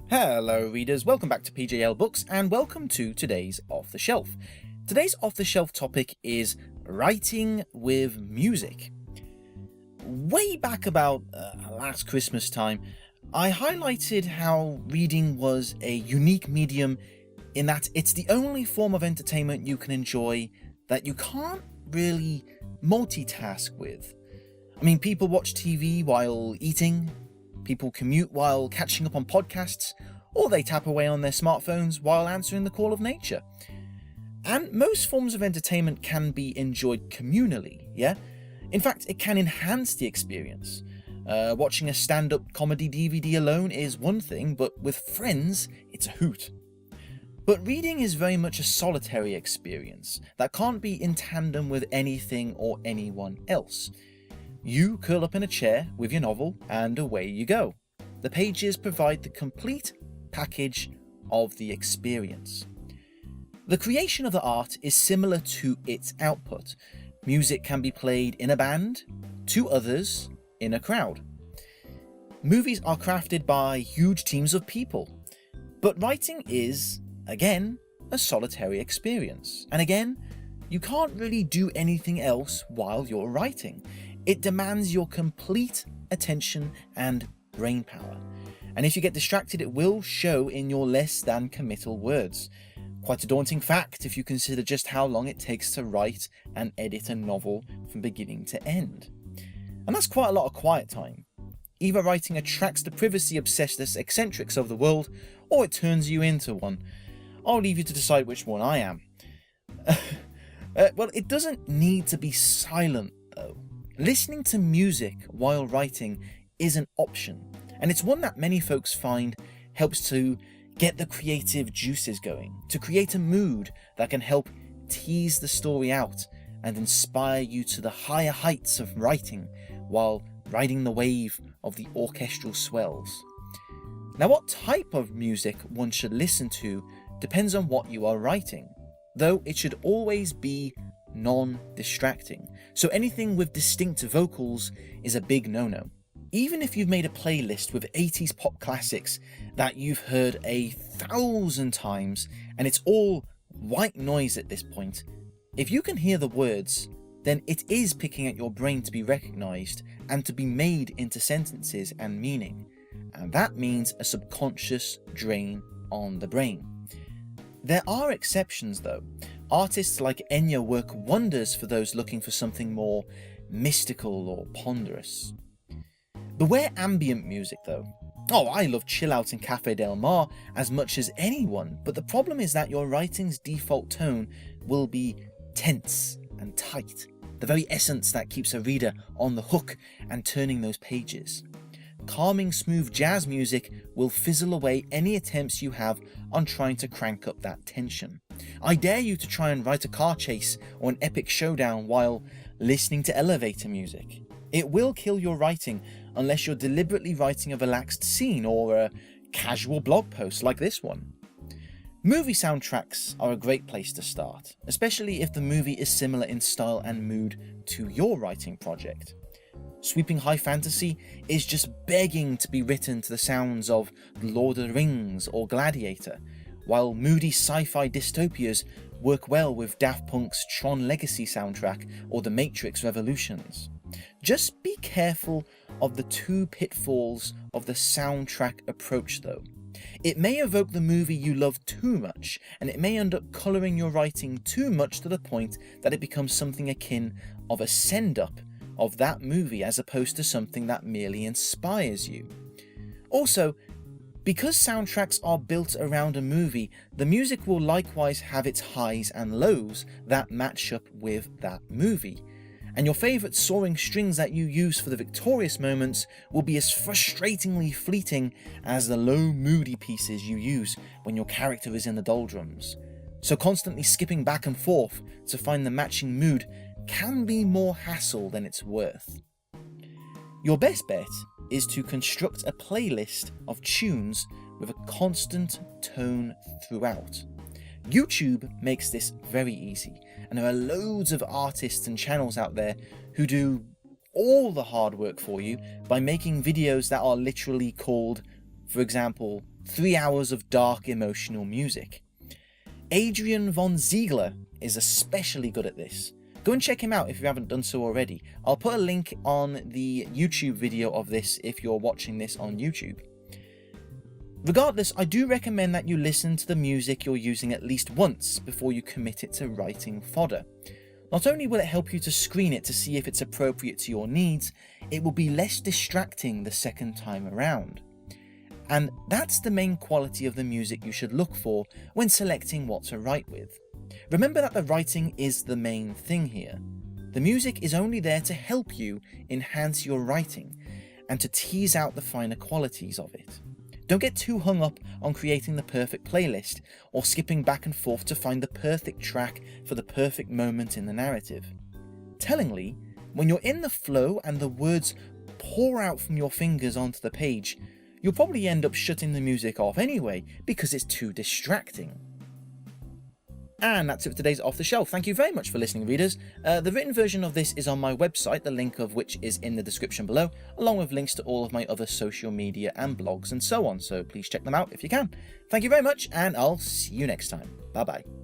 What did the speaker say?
Hello readers, welcome back to PJL Books and welcome to today's Off the Shelf. Today's Off the Shelf topic is writing with music. Way back about last Christmas time, I highlighted how reading was a unique medium in that it's the only form of entertainment you can enjoy that you can't really multitask with. I mean, people watch TV while eating, people commute while catching up on podcasts, or they tap away on their smartphones while answering the call of nature. And most forms of entertainment can be enjoyed communally, yeah? In fact, it can enhance the experience. Watching a stand-up comedy DVD alone is one thing, but with friends, it's a hoot. But reading is very much a solitary experience that can't be in tandem with anything or anyone else. You curl up in a chair with your novel and away you go. The pages provide the complete package of the experience. The creation of the art is similar to its output. Music can be played in a band, to others, in a crowd. Movies are crafted by huge teams of people. But writing is, again, a solitary experience. And again, you can't really do anything else while you're writing. It demands your complete attention and brain power. And if you get distracted, it will show in your less than committal words. Quite a daunting fact if you consider just how long it takes to write and edit a novel from beginning to end. And that's quite a lot of quiet time. Either writing attracts the privacy-obsessed eccentrics of the world, or it turns you into one. I'll leave you to decide which one I am. Well, it doesn't need to be silent, though. Listening to music while writing is an option, and it's one that many folks find helps to get the creative juices going, to create a mood that can help tease the story out and inspire you to the higher heights of writing while riding the wave of the orchestral swells. Now, what type of music one should listen to depends on what you are writing, though it should always be non-distracting, so anything with distinct vocals is a big no-no. Even if you've made a playlist with 80s pop classics that you've heard 1,000 times and it's all white noise at this point, if you can hear the words, then it is picking at your brain to be recognised and to be made into sentences and meaning, and that means a subconscious drain on the brain. There are exceptions though. Artists like Enya work wonders for those looking for something more mystical or ponderous. Beware ambient music though. Oh, I love chill out in Cafe Del Mar as much as anyone, but the problem is that your writing's default tone will be tense and tight, the very essence that keeps a reader on the hook and turning those pages. Calming, smooth jazz music will fizzle away any attempts you have on trying to crank up that tension. I dare you to try and write a car chase or an epic showdown while listening to elevator music. It will kill your writing unless you're deliberately writing a relaxed scene or a casual blog post like this one. Movie soundtracks are a great place to start, especially if the movie is similar in style and mood to your writing project. Sweeping high fantasy is just begging to be written to the sounds of The Lord of the Rings or Gladiator, while moody sci-fi dystopias work well with Daft Punk's Tron Legacy soundtrack or The Matrix Revolutions. Just be careful of the two pitfalls of the soundtrack approach though. It may evoke the movie you love too much, and it may end up colouring your writing too much to the point that it becomes something akin of a send-up of that movie as opposed to something that merely inspires you. Also, because soundtracks are built around a movie, the music will likewise have its highs and lows that match up with that movie. And your favourite soaring strings that you use for the victorious moments will be as frustratingly fleeting as the low moody pieces you use when your character is in the doldrums. So constantly skipping back and forth to find the matching mood can be more hassle than it's worth. Your best bet is to construct a playlist of tunes with a constant tone throughout. YouTube makes this very easy, and there are loads of artists and channels out there who do all the hard work for you by making videos that are literally called, for example, 3 hours of dark emotional music. Adrian von Ziegler is especially good at this. Go and check him out if you haven't done so already. I'll put a link on the YouTube video of this if you're watching this on YouTube. Regardless, I do recommend that you listen to the music you're using at least once before you commit it to writing fodder. Not only will it help you to screen it to see if it's appropriate to your needs, it will be less distracting the second time around. And that's the main quality of the music you should look for when selecting what to write with. Remember that the writing is the main thing here. The music is only there to help you enhance your writing and to tease out the finer qualities of it. Don't get too hung up on creating the perfect playlist or skipping back and forth to find the perfect track for the perfect moment in the narrative. Tellingly, when you're in the flow and the words pour out from your fingers onto the page, you'll probably end up shutting the music off anyway because it's too distracting. And that's it for today's Off the Shelf. Thank you very much for listening, readers. The written version of this is on my website, the link of which is in the description below, along with links to all of my other social media and blogs and so on, so please check them out if you can. Thank you very much, and I'll see you next time. Bye bye.